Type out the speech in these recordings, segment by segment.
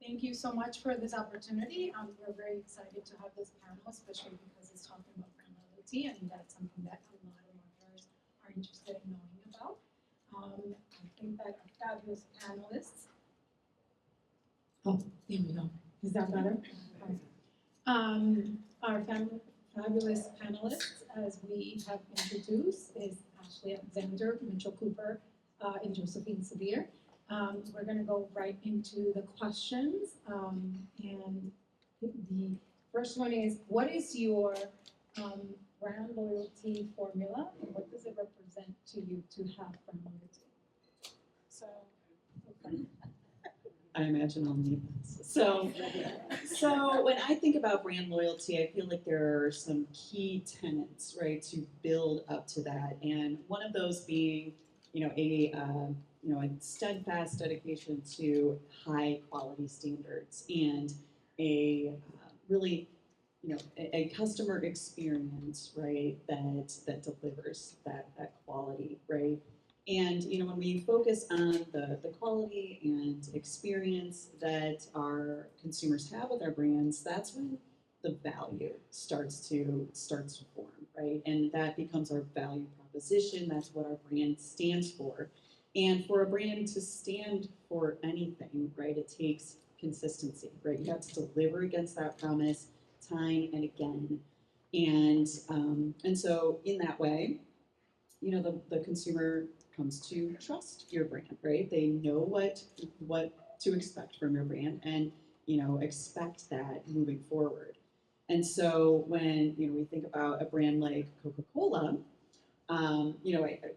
Thank you so much for this opportunity. We're very excited to have this panel, especially because it's talking about brand loyalty, and that's something that a lot of marketers are interested in knowing about. I think that our fabulous panelists. Oh, there we go. Is that better? Our fabulous panelists, as we have introduced, is Ashley Alexander, Mitchell Cooper, and Josephine Severe. We're going to go right into the questions. And the first one is, what is your brand loyalty formula, and what does it represent to you to have brand loyalty? So, okay. I imagine I'll need this. So when I think about brand loyalty, I feel like there are some key tenets, right, to build up to that. And one of those being, a steadfast dedication to high quality standards and a really, a customer experience, right, that delivers that quality, right? And when we focus on the quality and experience that our consumers have with our brands, that's when the value starts to form, right? And that becomes our value proposition. That's what our brand stands for. And for a brand to stand for anything, right, it takes consistency, right? You have to deliver against that promise time and again. And so in that way, the consumer comes to trust your brand, right? They know what to expect from your brand and, expect that moving forward. And so when, we think about a brand like Coca-Cola,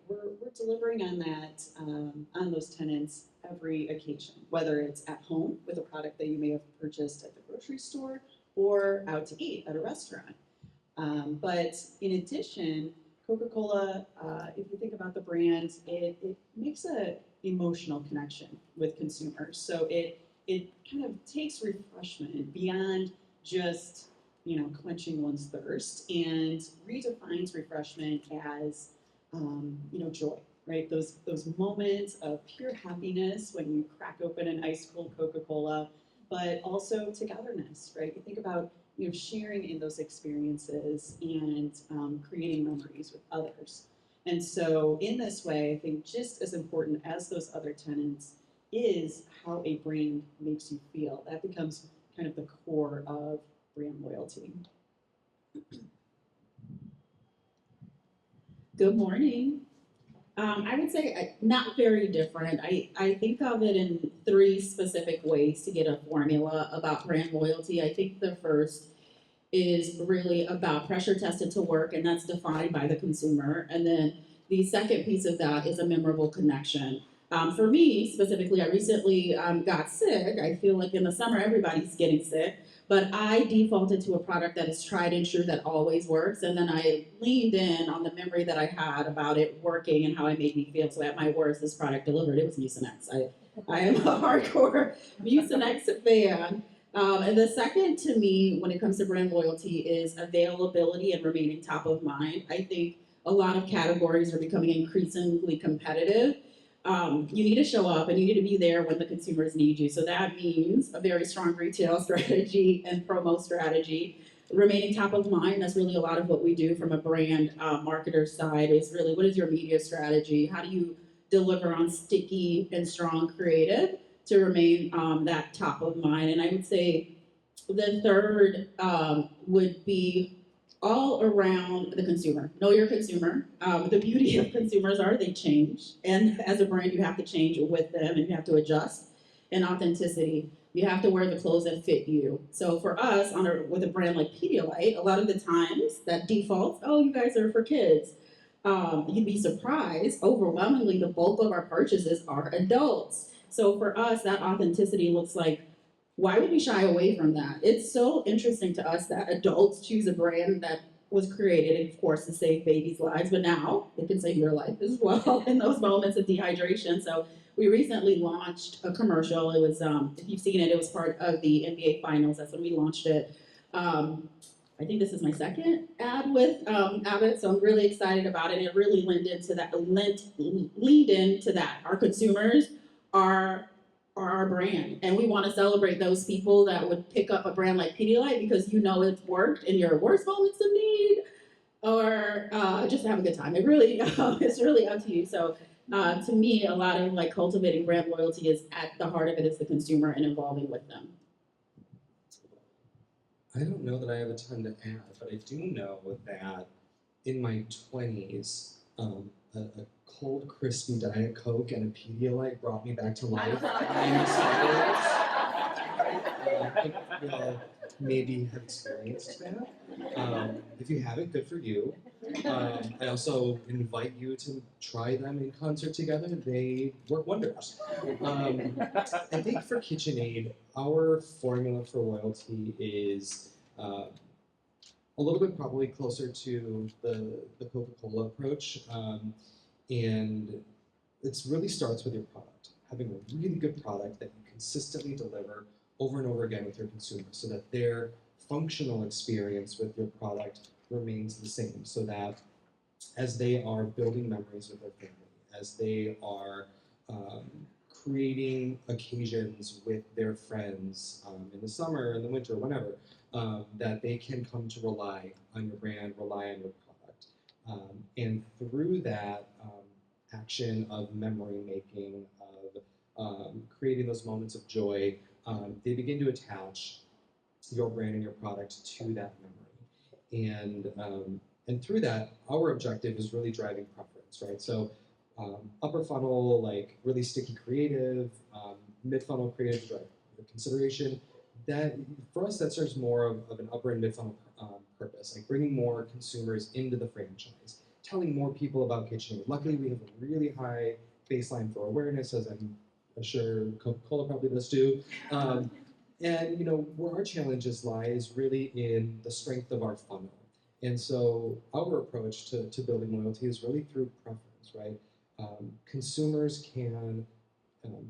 we're delivering on that, on those tenets every occasion, whether it's at home with a product that you may have purchased at the grocery store or out to eat at a restaurant. But in addition, Coca-Cola, if you think about the brand, it makes an emotional connection with consumers. So it kind of takes refreshment beyond just, quenching one's thirst and redefines refreshment as, joy, right? Those moments of pure happiness when you crack open an ice cold Coca-Cola, but also togetherness, right? You think about sharing in those experiences and creating memories with others. And so in this way, I think just as important as those other tenets is how a brand makes you feel. That becomes kind of the core of brand loyalty. Good morning. I would say not very different. I think of it in three specific ways to get a formula about brand loyalty. I think the first is really about pressure tested to work, and that's defined by the consumer. And then the second piece of that is a memorable connection. For me, specifically, I recently got sick. I feel like in the summer, everybody's getting sick. But I defaulted to a product that is tried and true that always works. And then I leaned in on the memory that I had about it working and how it made me feel. So at my worst, this product delivered. It was Mucinex. I am a hardcore Mucinex fan. And the second to me, when it comes to brand loyalty, is availability and remaining top of mind. I think a lot of categories are becoming increasingly competitive. You need to show up and you need to be there when the consumers need you. So that means a very strong retail strategy and promo strategy. Remaining top of mind, that's really a lot of what we do from a brand marketer side is really what is your media strategy? How do you deliver on sticky and strong creative to remain that top of mind? And I would say the third would be all around the consumer. Know your consumer. The beauty of consumers are they change. And as a brand, you have to change with them and you have to adjust. And authenticity. You have to wear the clothes that fit you. So for us, with a brand like Pedialyte, a lot of the times that defaults, oh, you guys are for kids. You'd be surprised, overwhelmingly, the bulk of our purchases are adults. So for us, that authenticity looks like, why would we shy away from that? It's so interesting to us that adults choose a brand that was created, of course, to save babies' lives, but now it can save your life as well in those moments of dehydration. So we recently launched a commercial. It was, if you've seen it, it was part of the NBA Finals. That's when we launched it. I think this is my second ad with Abbott, so I'm really excited about it. It really leaned into that. Our consumers are our brand brand. And we want to celebrate those people that would pick up a brand like Pedialyte because you know it's worked in your worst moments of need, or just to have a good time. It really, it's really up to you. So to me, a lot of like cultivating brand loyalty is at the heart of it is the consumer and involving with them. I don't know that I have a ton to add, but I do know that in my 20s, a cold, crispy Diet Coke and a Pedialyte brought me back to life. You'll maybe have experienced that. If you haven't, good for you. I also invite you to try them in concert together. They work wonders. I think for KitchenAid, our formula for loyalty is a little bit probably closer to the Coca-Cola approach. And it really starts with your product. Having a really good product that you consistently deliver over and over again with your consumers so that their functional experience with your product remains the same, so that as they are building memories with their family, as they are creating occasions with their friends in the summer, in the winter, whenever, that they can come to rely on your brand, rely on your product. And through that action of memory making, of creating those moments of joy, they begin to attach your brand and your product to that memory. And through that, our objective is really driving preference, right? So upper funnel, like really sticky creative, mid funnel creative to drive consideration. That for us, that serves more of an upper and mid funnel purpose, like bringing more consumers into the franchise, telling more people about KitchenAid. Luckily, we have a really high baseline for awareness, as I'm sure Coca-Cola probably does too. And you know, where our challenges lie is really in the strength of our funnel. And so our approach to building loyalty is really through preference, right? Consumers can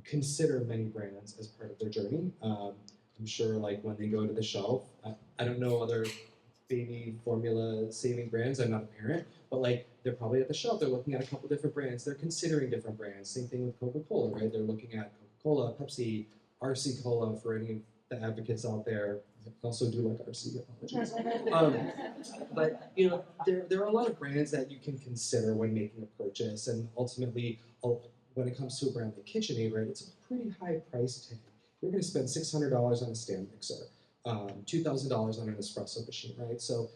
consider many brands as part of their journey. I'm sure like when they go to the shelf, I don't know other baby formula saving brands, I'm not a parent, but like they're probably at the shelf, they're looking at a couple different brands, they're considering different brands. Same thing with Coca-Cola, right? They're looking at Coca-Cola, Pepsi, RC Cola for any of the advocates out there. I also do like RC, apologies. But you know, there are a lot of brands that you can consider when making a purchase, and ultimately, when it comes to a brand like KitchenAid, right, it's a pretty high price tag. You're going to spend $600 on a stand mixer, $2,000 on an espresso machine, right? So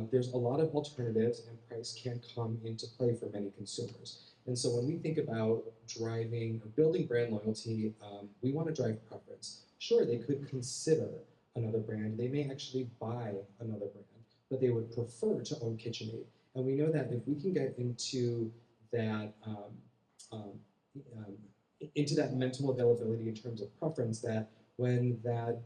there's a lot of alternatives, and price can come into play for many consumers. And so when we think about driving or building brand loyalty, we want to drive preference. Sure, they could consider another brand. They may actually buy another brand, but they would prefer to own KitchenAid. And we know that if we can get into that mental availability in terms of preference, that when that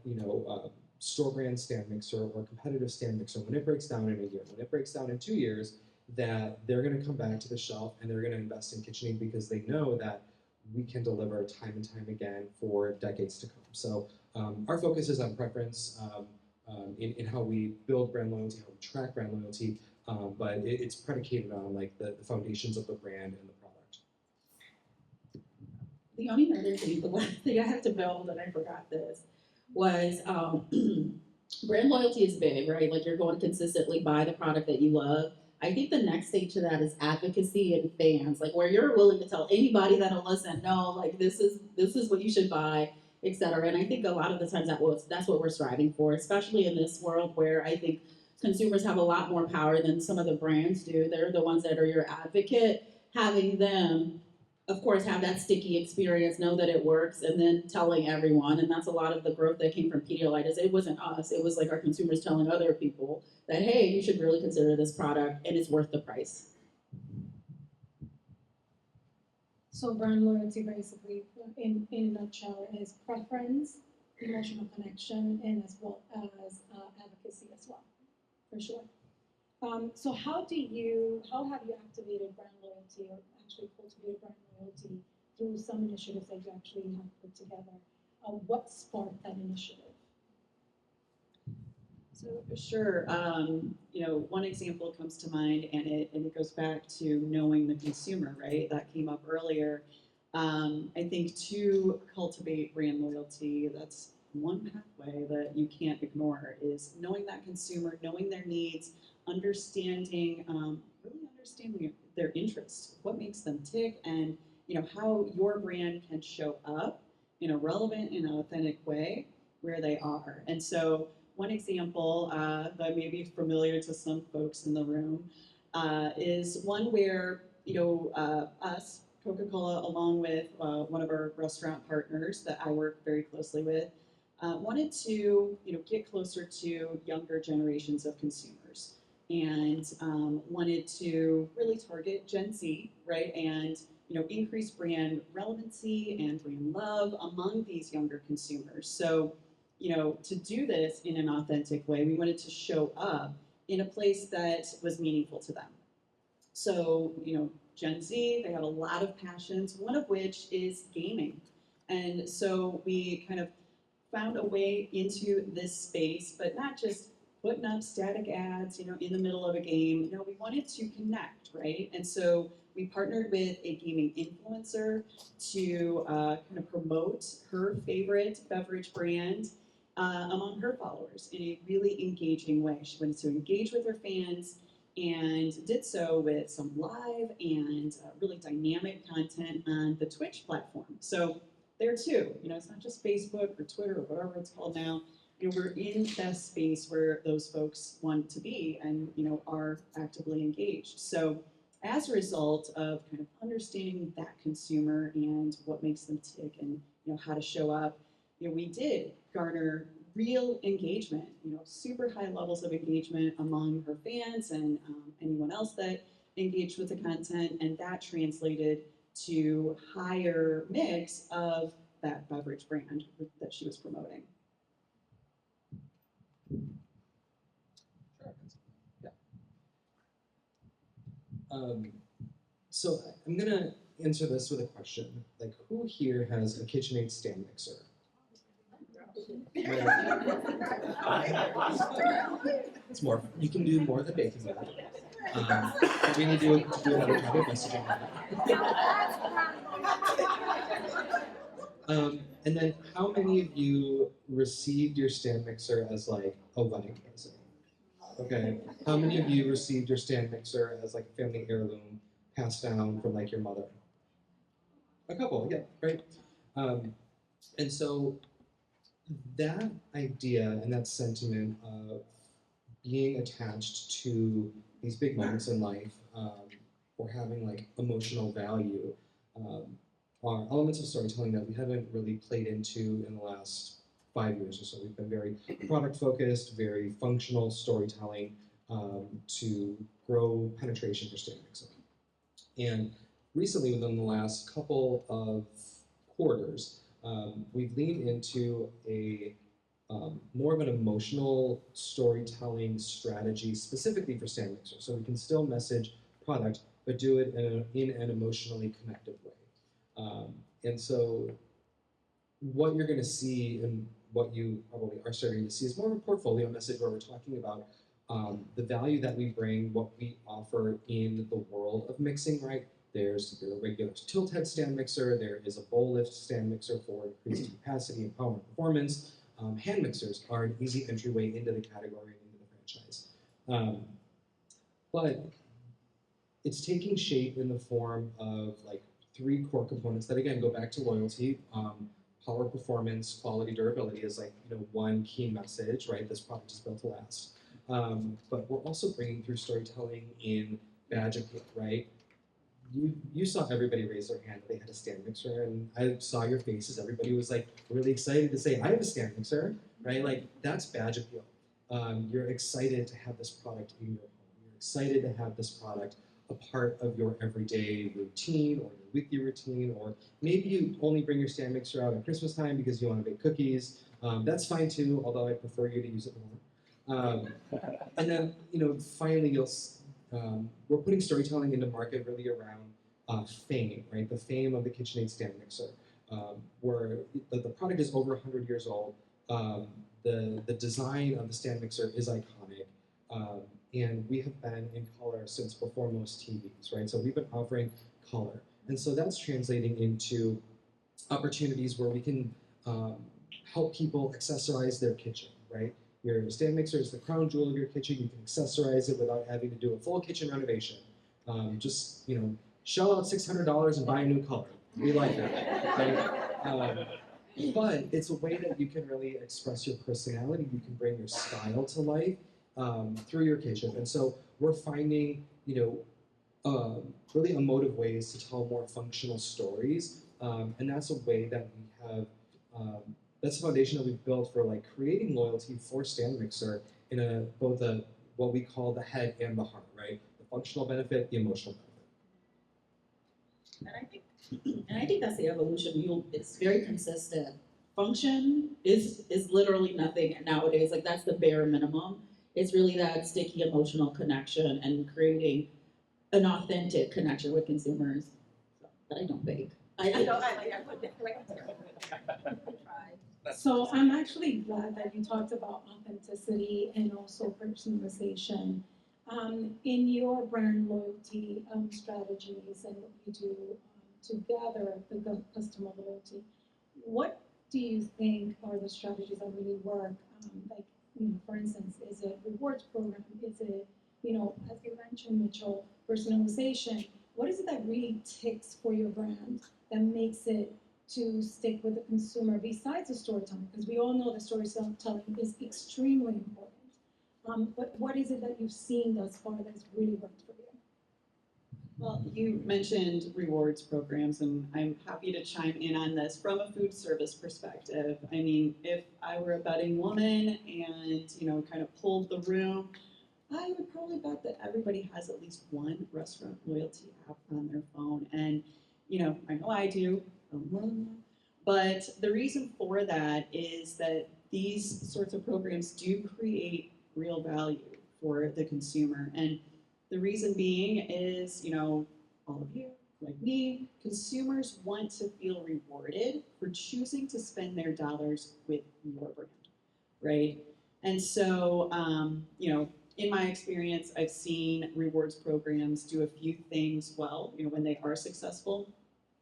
store brand stand mixer or competitive stand mixer, when it breaks down in a year, when it breaks down in 2 years, that they're going to come back to the shelf and they're going to invest in KitchenAid because they know that we can deliver time and time again for decades to come. So our focus is on preference in how we build brand loyalty, how we track brand loyalty, but it's predicated on like the foundations of the brand and the product. The only other thing, the last thing I have to build, and I forgot this, was brand loyalty is big, right? Like you're going to consistently buy the product that you love. I think the next stage to that is advocacy and fans, like where you're willing to tell anybody that'll listen, no, like this is what you should buy, etc. And I think a lot of the times that's what we're striving for, especially in this world where I think consumers have a lot more power than some of the brands do. They're the ones that are your advocate. Having them, of course, have that sticky experience, know that it works, and then telling everyone. And that's a lot of the growth that came from Pedialyte. Is it wasn't us, it was like our consumers telling other people that, hey, you should really consider this product and it's worth the price. So brand loyalty basically, in a nutshell, is preference, emotional connection, and as well as advocacy as well, for sure. So how have you activated brand loyalty or actually cultivated brand loyalty through some initiatives that you actually have put together? What sparked that initiative? So sure, one example comes to mind, and it goes back to knowing the consumer, right? That came up earlier. I think to cultivate brand loyalty, that's one pathway that you can't ignore is knowing that consumer, knowing their needs, understanding, really understanding their interests, what makes them tick, and how your brand can show up in a relevant and authentic way where they are. And so one example that may be familiar to some folks in the room is one where us, Coca-Cola, along with one of our restaurant partners that I work very closely with, wanted to get closer to younger generations of consumers and wanted to really target Gen Z, right? And increase brand relevancy and brand love among these younger consumers. So, to do this in an authentic way, we wanted to show up in a place that was meaningful to them. So, Gen Z, they have a lot of passions, one of which is gaming. And so we kind of found a way into this space, but not just putting up static ads, in the middle of a game. No, we wanted to connect, right? And so we partnered with a gaming influencer to kind of promote her favorite beverage brand among her followers in a really engaging way. She wanted to engage with her fans and did so with some live and really dynamic content on the Twitch platform. So there too, it's not just Facebook or Twitter or whatever it's called now. We're in that space where those folks want to be and are actively engaged. So as a result of kind of understanding that consumer and what makes them tick and how to show up, we did garner real engagement, super high levels of engagement among her fans and anyone else that engaged with the content, and that translated to higher mix of that beverage brand that she was promoting. Sure. Yeah. So I'm gonna answer this with a question. Like, who here has a KitchenAid stand mixer? It's more. You can do more than baking with it. We need to do another type of messaging on that. And then, how many of you received your stand mixer as like a wedding present? Okay. How many of you received your stand mixer as like a family heirloom passed down from like your mother? A couple, yeah, right. And so that idea and that sentiment of being attached to these big moments in life or having like emotional value are elements of storytelling that we haven't really played into in the last 5 years or so. We've been very product focused, very functional storytelling to grow penetration for stand mixing. And recently, within the last couple of quarters, we've leaned into a more of an emotional storytelling strategy specifically for stand mixers. So we can still message product, but do it in an emotionally connected way. And so what you're going to see and what you probably are starting to see is more of a portfolio message where we're talking about the value that we bring, what we offer in the world of mixing, right? There's your regular tilt head stand mixer, there is a bowl lift stand mixer for increased capacity and power and performance. Hand mixers are an easy entryway into the category and into the franchise. But it's taking shape in the form of like 3 core components that again go back to loyalty. Power, performance, quality, durability is like one key message, right? This product is built to last. But we're also bringing through storytelling in badge appeal, right? You saw everybody raise their hand that they had a stand mixer, and I saw your faces. Everybody was like really excited to say, I have a stand mixer, right? Like that's badge appeal. You're excited to have this product in your home. You're excited to have this product a part of your everyday routine or your weekly routine, or maybe you only bring your stand mixer out at Christmas time because you want to bake cookies. That's fine too, although I prefer you to use it more. And then, finally we're putting storytelling into market really around fame, right? The fame of the KitchenAid stand mixer, where the product is over 100 years old. The design of the stand mixer is iconic. And we have been in color since before most TVs, right? So we've been offering color. And so that's translating into opportunities where we can help people accessorize their kitchen, right? Your stand mixer is the crown jewel of your kitchen. You can accessorize it without having to do a full kitchen renovation. Just, shell out $600 and buy a new color. We like that, right? But it's a way that you can really express your personality. You can bring your style to life through your kitchen. And so we're finding, really emotive ways to tell more functional stories. And that's a way that we have, that's a foundation that we've built for like creating loyalty for Stand Mixer in both what we call the head and the heart, right? The functional benefit, the emotional benefit. And I think that's the evolution. It's very consistent. Function is literally nothing nowadays. Like that's the bare minimum. It's really that sticky emotional connection and creating an authentic connection with consumers. But I don't bake. So I'm actually glad that you talked about authenticity and also personalization. In your brand loyalty strategies and what you do to gather the customer loyalty, what do you think are the strategies that really work? For instance, is it rewards program? Is it, as you mentioned, Mitchell, personalization? What is it that really ticks for your brand that makes it to stick with the consumer besides the storytelling? Because we all know that storytelling is extremely important. But what is it that you've seen thus far that's really worked for you? Well, you mentioned rewards programs, and I'm happy to chime in on this from a food service perspective. I mean, if I were a betting woman and, kind of pulled the room, I would probably bet that everybody has at least one restaurant loyalty app on their phone. And, I know I do, but the reason for that is that these sorts of programs do create real value for the consumer. And the reason being is, all of you, like me, consumers want to feel rewarded for choosing to spend their dollars with your brand, right? And so, in my experience, I've seen rewards programs do a few things well, when they are successful.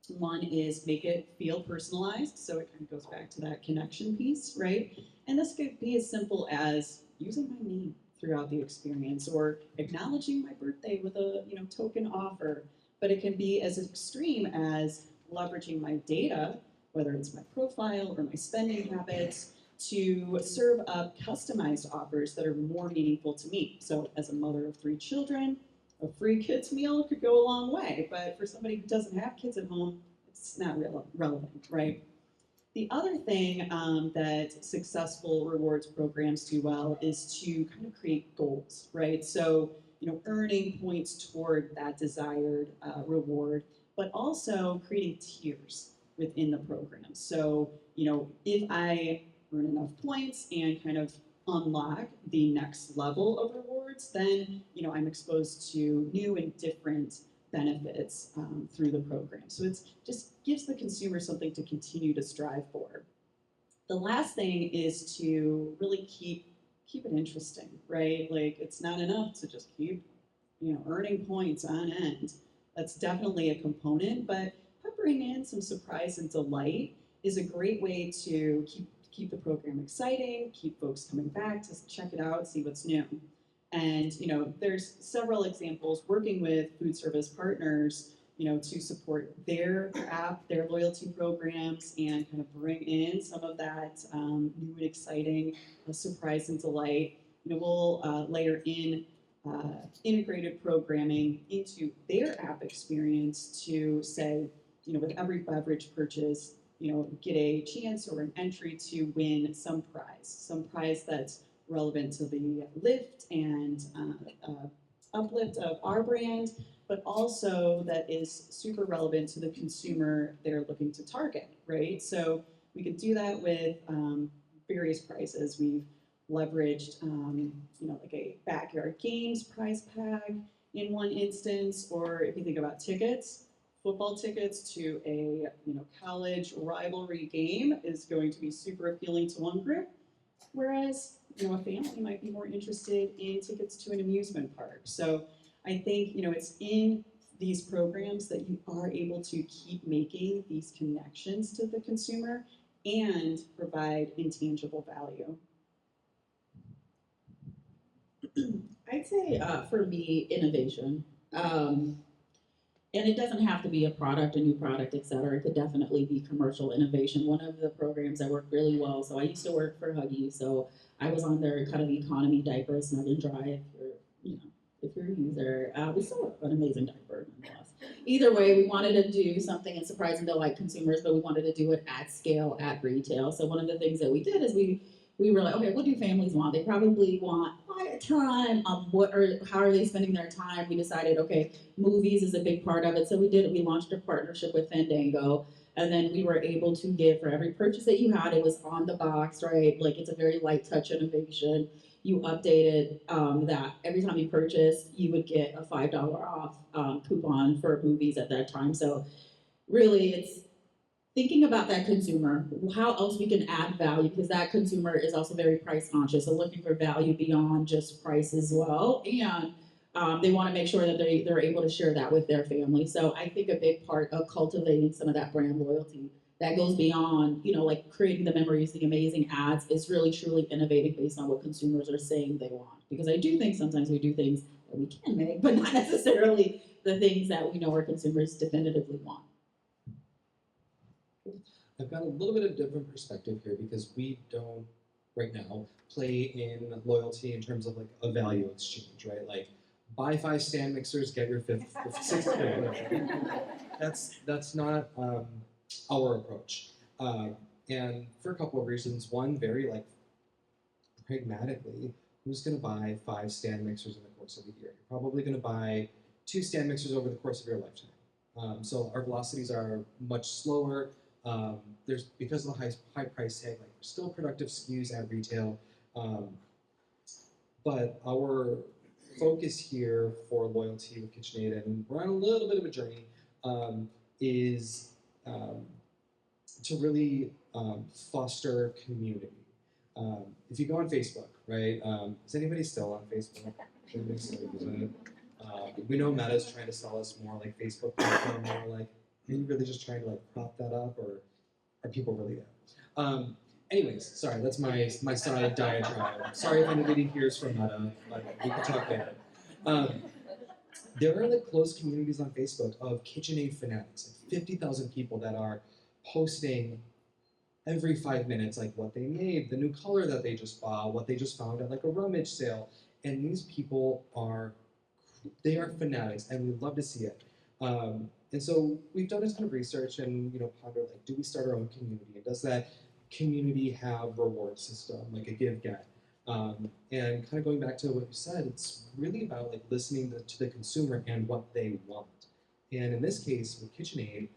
One is make it feel personalized, so it kind of goes back to that connection piece, right? And this could be as simple as using my name throughout the experience or acknowledging my birthday with a token offer. But it can be as extreme as leveraging my data, whether it's my profile or my spending habits, to serve up customized offers that are more meaningful to me. So as a mother of 3 children, a free kids meal could go a long way, but for somebody who doesn't have kids at home, it's not relevant, right? The other thing that successful rewards programs do well is to kind of create goals, right? So, earning points toward that desired reward, but also creating tiers within the program. So, if I earn enough points and kind of unlock the next level of rewards, then, I'm exposed to new and different benefits through the program. So it just gives the consumer something to continue to strive for. The last thing is to really keep it interesting, right? Like it's not enough to just keep, earning points on end. That's definitely a component, but peppering in some surprise and delight is a great way to keep the program exciting, keep folks coming back to check it out, see what's new. And, there's several examples working with food service partners, to support their app, their loyalty programs, and kind of bring in some of that new and exciting surprise and delight. We'll layer in integrated programming into their app experience to say, with every beverage purchase, get a chance or an entry to win some prize that's relevant to the lift and uplift of our brand, but also that is super relevant to the consumer they're looking to target, right? So we could do that with various prizes. We've leveraged, like a backyard games prize pack in one instance, or if you think about tickets, football tickets to a college rivalry game is going to be super appealing to one group, whereas a family might be more interested in tickets to an amusement park. So I think it's in these programs that you are able to keep making these connections to the consumer and provide intangible value? I'd say for me, innovation. And it doesn't have to be a product, a new product, et cetera. It could definitely be commercial innovation. One of the programs that worked really well, so I used to work for Huggies, so I was on their kind of economy diaper, Snug and Dry, if you're a user. We still have an amazing diaper nonetheless. Either way, we wanted to do something and surprise and delight consumers, but we wanted to do it at scale, at retail. So one of the things that we did is we were like, okay, what do families want? They probably want quiet time. How are they spending their time? We decided, okay, movies is a big part of it. So we launched a partnership with Fandango. And then we were able to give, for every purchase that you had, it was on the box, right? Like, it's a very light touch innovation. You updated that every time you purchased, you would get a $5 off coupon for movies at that time. So really, it's thinking about that consumer, how else we can add value, because that consumer is also very price conscious, so looking for value beyond just price as well. And they want to make sure that they're able to share that with their family. So I think a big part of cultivating some of that brand loyalty that goes beyond, like creating the memories, the amazing ads, is really truly innovating based on what consumers are saying they want. Because I do think sometimes we do things that we can make, but not necessarily the things that we know our consumers definitively want. I've got a little bit of different perspective here because we don't right now play in loyalty in terms of like a value exchange, right? Like buy 5 stand mixers, get your 6th fifth. That's not our approach, and for a couple of reasons. One, very like pragmatically, who's going to buy 5 stand mixers in the course of a year? You're probably going to buy 2 stand mixers over the course of your lifetime. So our velocities are much slower. There's, because of the high price tag, like still productive SKUs at retail, but our focus here for loyalty with KitchenAid, and we're on a little bit of a journey, is to really foster community. If you go on Facebook, right? Is anybody still on Facebook? Anybody still using it? We know Meta's trying to sell us more like Facebook platform, more like, are you really just trying to like prop that up, or are people really there? Anyways, sorry, that's my side diatribe. Sorry if anybody hears from Meta, but we can talk later. There are like closed communities on Facebook of KitchenAid fanatics, like 50,000 people that are posting every 5 minutes, like what they made, the new color that they just bought, what they just found at like a rummage sale. And these people they are fanatics, and we love to see it. And so we've done a ton of research and pondered, like, do we start our own community? And does that community have reward system, like a give-get? And kind of going back to what you said, it's really about like listening to the consumer and what they want. And in this case, with KitchenAid,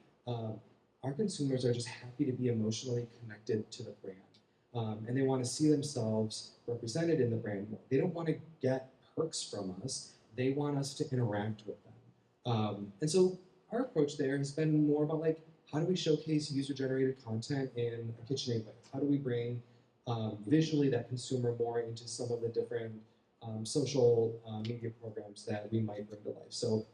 our consumers are just happy to be emotionally connected to the brand. And they want to see themselves represented in the brand more. They don't want to get perks from us. They want us to interact with them. And so our approach there has been more about like, how do we showcase user-generated content in a KitchenAid way? How do we bring visually that consumer more into some of the different social media programs that we might bring to life? So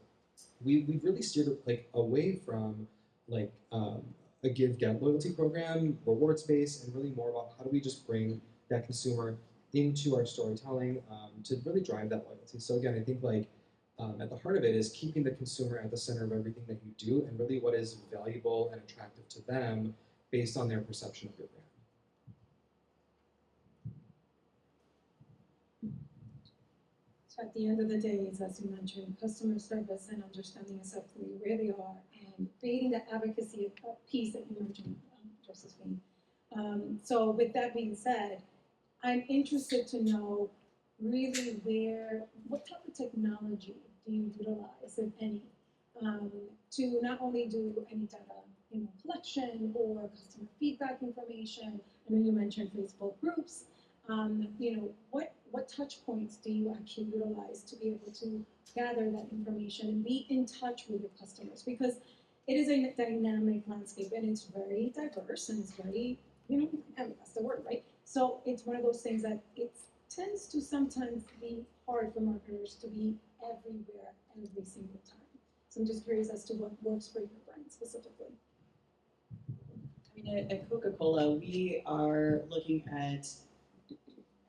we've really steered like away from like a give-get loyalty program, rewards-based, and really more about how do we just bring that consumer into our storytelling to really drive that loyalty. So again, I think like at the heart of it is keeping the consumer at the center of everything that you do, and really what is valuable and attractive to them based on their perception of your brand. So at the end of the day, it's, as you mentioned, customer service and understanding exactly where they are and creating that advocacy piece that you mentioned, Josephine. So with that being said, I'm interested to know really what type of technology do you utilize, if any, to not only do any data collection or customer feedback information. I know you mentioned Facebook groups. What touch points do you actually utilize to be able to gather that information and be in touch with your customers? Because it is a dynamic landscape and it's very diverse and it's very, I mean, that's the word, right? So it's one of those things that it tends to sometimes be hard for marketers to be everywhere every single time. So I'm just curious as to what works for your brand specifically. I mean, at Coca-Cola, we are looking at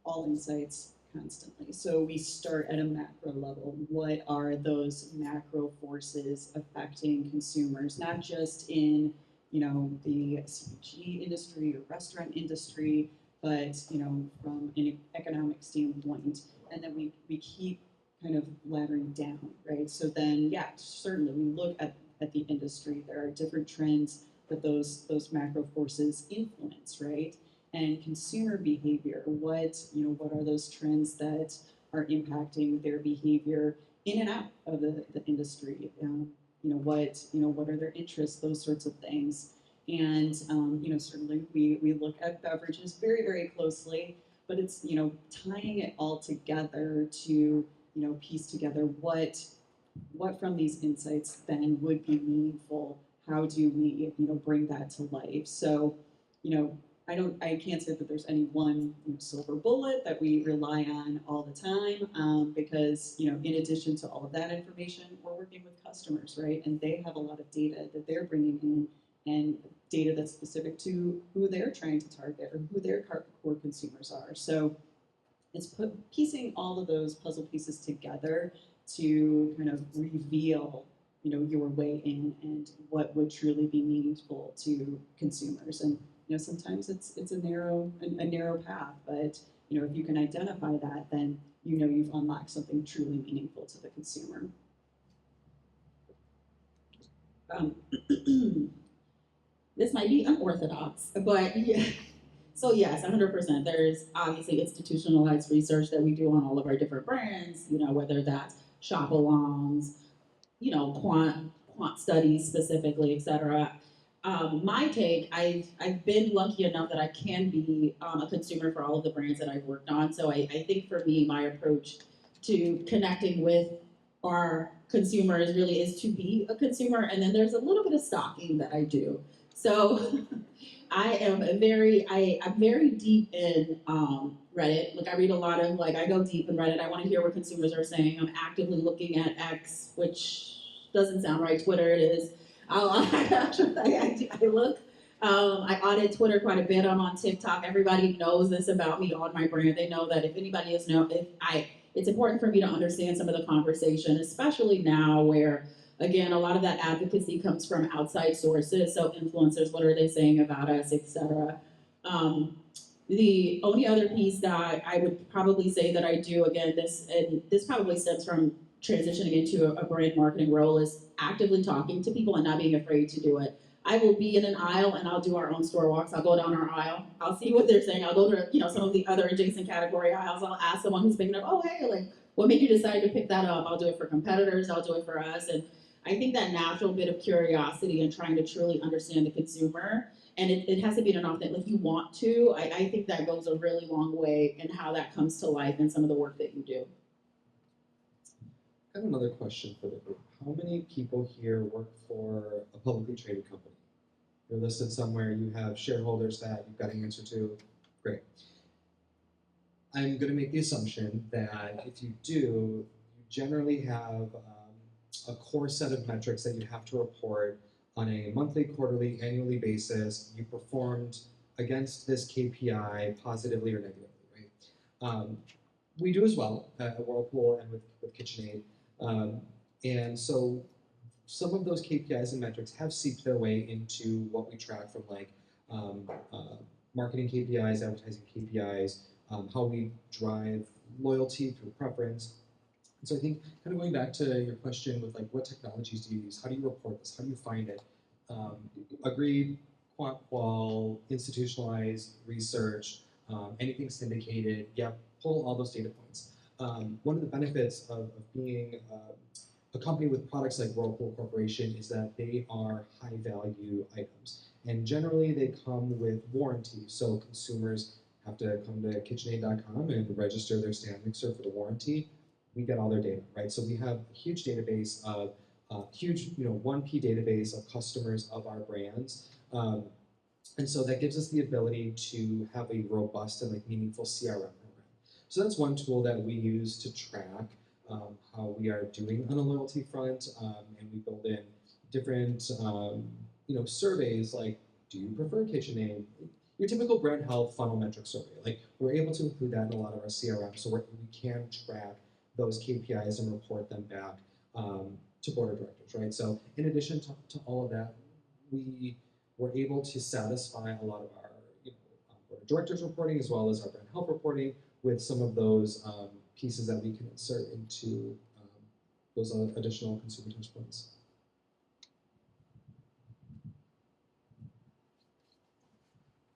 all insights constantly. So we start at a macro level. What are those macro forces affecting consumers, not just in, the CPG industry or restaurant industry, but, from an economic standpoint. And then we keep kind of laddering down, right? So then, yeah, certainly we look at the industry. There are different trends that those macro forces influence, right? And consumer behavior, what are those trends that are impacting their behavior in and out of the industry? What are their interests, those sorts of things. And certainly we look at beverages very, very closely, but it's tying it all together to piece together what from these insights then would be meaningful. How do we bring that to life? So I can't say that there's any one silver bullet that we rely on all the time, because in addition to all of that information, we're working with customers, right? And they have a lot of data that they're bringing in, and data that's specific to who they're trying to target or who their core consumers are. So it's piecing all of those puzzle pieces together to kind of reveal your way in and what would truly be meaningful to consumers. And sometimes it's a narrow path, but if you can identify that, then you've unlocked something truly meaningful to the consumer. This might be unorthodox, but yeah. So yes, 100%. There's obviously institutionalized research that we do on all of our different brands, whether that's shop alongs, quant studies specifically, et cetera. My take, I've been lucky enough that I can be a consumer for all of the brands that I've worked on. So I think for me, my approach to connecting with our consumers really is to be a consumer. And then there's a little bit of stalking that I do. So I'm very deep in Reddit. Like I read a lot of, I go deep in Reddit. I want to hear what consumers are saying. I'm actively looking at X, which doesn't sound right. Twitter it is. I look. I audit Twitter quite a bit. I'm on TikTok. Everybody knows this about me on my brand. They know that if anybody is it's important for me to understand some of the conversation, especially now where, again, a lot of that advocacy comes from outside sources. So influencers, what are they saying about us, et cetera. The only other piece that I would probably say that I do, again, this probably stems from transitioning into a brand marketing role, is actively talking to people and not being afraid to do it. I will be in an aisle and I'll do our own store walks. I'll go down our aisle. I'll see what they're saying. I'll go to some of the other adjacent category aisles. I'll ask someone who's picking up, oh hey, what made you decide to pick that up? I'll do it for competitors. I'll do it for us. And I think that natural bit of curiosity and trying to truly understand the consumer, and it has to be an authentic, if you want to, I think that goes a really long way in how that comes to life in some of the work that you do. I have another question for the group. How many people here work for a publicly traded company? You're listed somewhere, you have shareholders that you've got to answer to. Great. I'm going to make the assumption that if you do, you generally have a core set of metrics that you have to report on a monthly, quarterly, annually basis. You performed against this KPI positively or negatively, right? We do as well at Whirlpool and with KitchenAid. And so some of those KPIs and metrics have seeped their way into what we track from marketing KPIs, advertising KPIs, how we drive loyalty through preference. And so I think kind of going back to your question with what technologies do you use? How do you report this? How do you find it? Agreed, quant qual, institutionalized research, anything syndicated, pull all those data points. One of the benefits of being a company with products like Whirlpool Corporation is that they are high value items. And generally they come with warranty. So consumers have to come to KitchenAid.com and register their stand mixer for the warranty. We get all their data, right? So we have a huge database of, 1P database of customers of our brands. And so that gives us the ability to have a robust and meaningful CRM program. So that's one tool that we use to track how we are doing on a loyalty front, and we build in different surveys like, do you prefer KitchenAid? Your typical brand health funnel metric survey. Like, we're able to include that in a lot of our CRM, so we can track those KPIs and report them back to board of directors, right? So in addition to all of that, we were able to satisfy a lot of our board of directors reporting as well as our brand health reporting with some of those pieces that we can insert into those additional consumer touch points.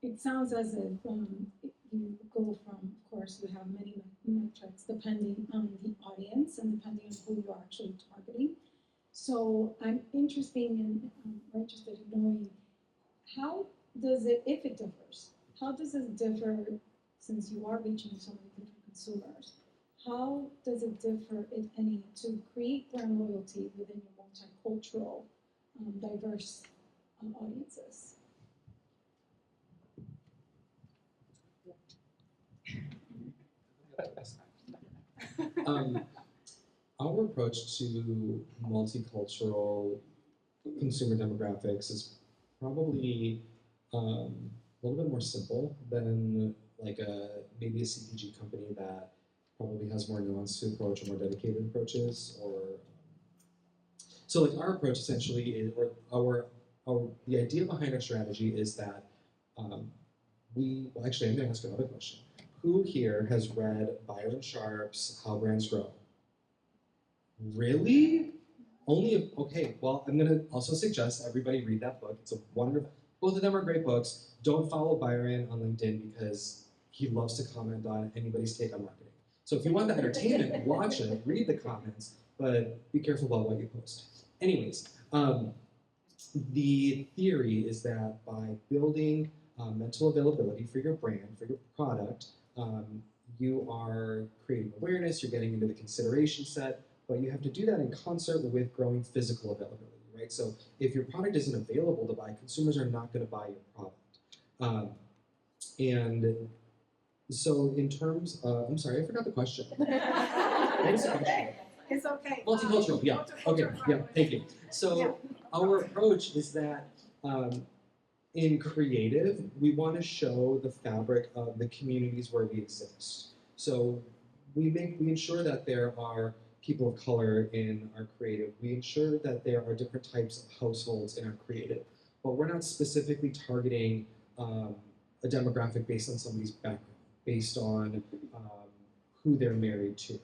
It sounds as if you go from, of course, you have many metrics depending on the audience and depending on who you're actually targeting. So I'm interested in knowing how does it, if it differs, how does it differ since you are reaching so many different consumers? How does it differ, if any, to create brand loyalty within your multicultural, diverse audiences? Our approach to multicultural consumer demographics is probably a little bit more simple than like maybe a CPG company that probably has more nuanced approach or more dedicated approaches. So like our approach essentially is, the idea behind our strategy is that I'm going to ask another question. Who here has read Byron Sharp's How Brands Grow? Really? Okay, well, I'm going to also suggest everybody read that book. It's a wonderful, both of them are great books. Don't follow Byron on LinkedIn because he loves to comment on anybody's take on marketing. So if you want the entertainment, watch it, read the comments, but be careful about what you post. Anyways, the theory is that by building mental availability for your brand, for your product, you are creating awareness, you're getting into the consideration set, but you have to do that in concert with growing physical availability, right? So if your product isn't available to buy, consumers are not going to buy your product. And so in terms of, I'm sorry, I forgot the question. What was the question? It's okay. Multicultural, yeah. Okay, yeah, thank you. So our approach is that in creative, we want to show the fabric of the communities where we exist. So we ensure that there are people of color in our creative. We ensure that there are different types of households in our creative, but we're not specifically targeting a demographic based on somebody's background, based on who they're married to.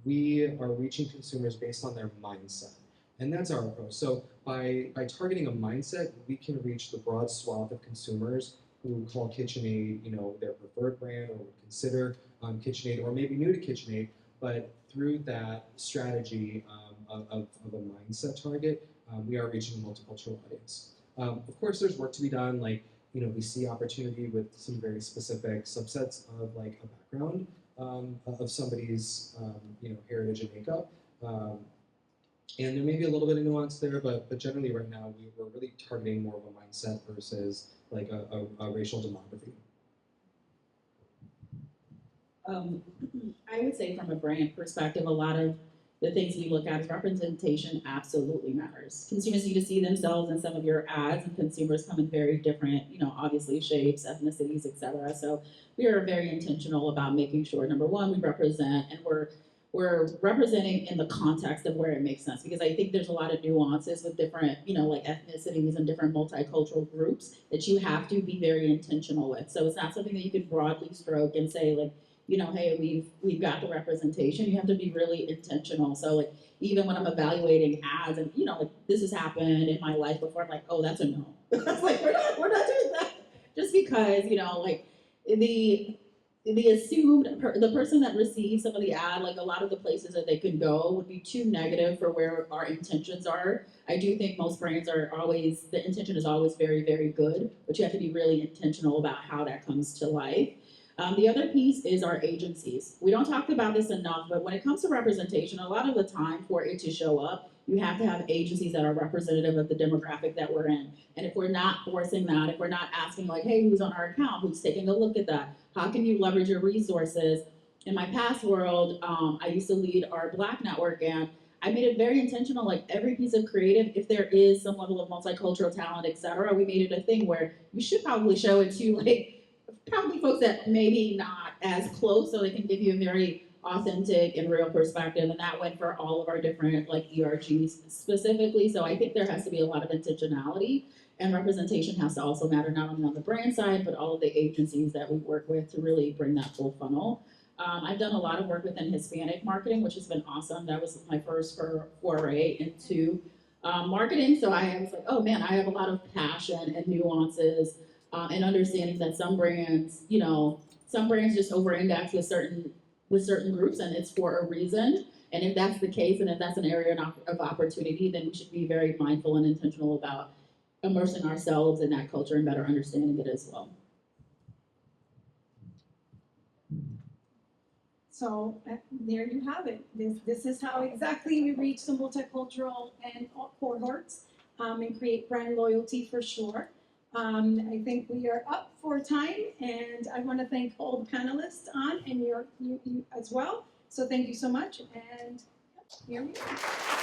We are reaching consumers based on their mindset. And that's our approach. So by targeting a mindset, we can reach the broad swath of consumers who call KitchenAid, their preferred brand, or would consider KitchenAid, or maybe new to KitchenAid. But through that strategy of a mindset target, we are reaching a multicultural audience. Of course, there's work to be done. Like, we see opportunity with some very specific subsets of like a background of somebody's heritage and makeup. And there may be a little bit of nuance there, but generally right now we're really targeting more of a mindset versus like a racial demography. I would say from a brand perspective, a lot of the things we look at is representation absolutely matters. Consumers need to see themselves in some of your ads, and consumers come in very different, obviously shapes, ethnicities, etc. So we are very intentional about making sure, number one, we represent, and we're representing in the context of where it makes sense, because I think there's a lot of nuances with different, like ethnicities and different multicultural groups that you have to be very intentional with. So it's not something that you can broadly stroke and say like, hey, we've got the representation. You have to be really intentional. So like, even when I'm evaluating ads and, like this has happened in my life before, I'm like, oh, that's a no. Like, we're not doing that. Just because, like the assumed, the person that receives some of the ad, like a lot of the places that they could go would be too negative for where our intentions are. I do think most brands are always, the intention is always very, very good, but you have to be really intentional about how that comes to life. The other piece is our agencies. We don't talk about this enough, but when it comes to representation, a lot of the time for it to show up, you have to have agencies that are representative of the demographic that we're in. And if we're not forcing that, if we're not asking like, hey, who's on our account, who's taking a look at that, how can you leverage your resources in my past world, I used to lead our Black network, and I made it very intentional, like every piece of creative, if there is some level of multicultural talent, et cetera, we made it a thing where you should probably show it to like probably folks that maybe not as close, so they can give you a very authentic and real perspective. And that went for all of our different like ERGs specifically. So I think there has to be a lot of intentionality, and representation has to also matter not only on the brand side, but all of the agencies that we work with to really bring that full funnel. I've done a lot of work within Hispanic marketing, which has been awesome. That was my first foray into marketing. So I was like, oh man, I have a lot of passion and nuances and understanding that some brands, some brands just over-index with certain groups, and it's for a reason. And if that's the case, and if that's an area of opportunity, then we should be very mindful and intentional about immersing ourselves in that culture and better understanding it as well. So there you have it. This is how exactly we reach the multicultural and cohorts and create brand loyalty for sure. I think we are up for time, and I want to thank all the panelists on and you as well. So thank you so much, and here we go.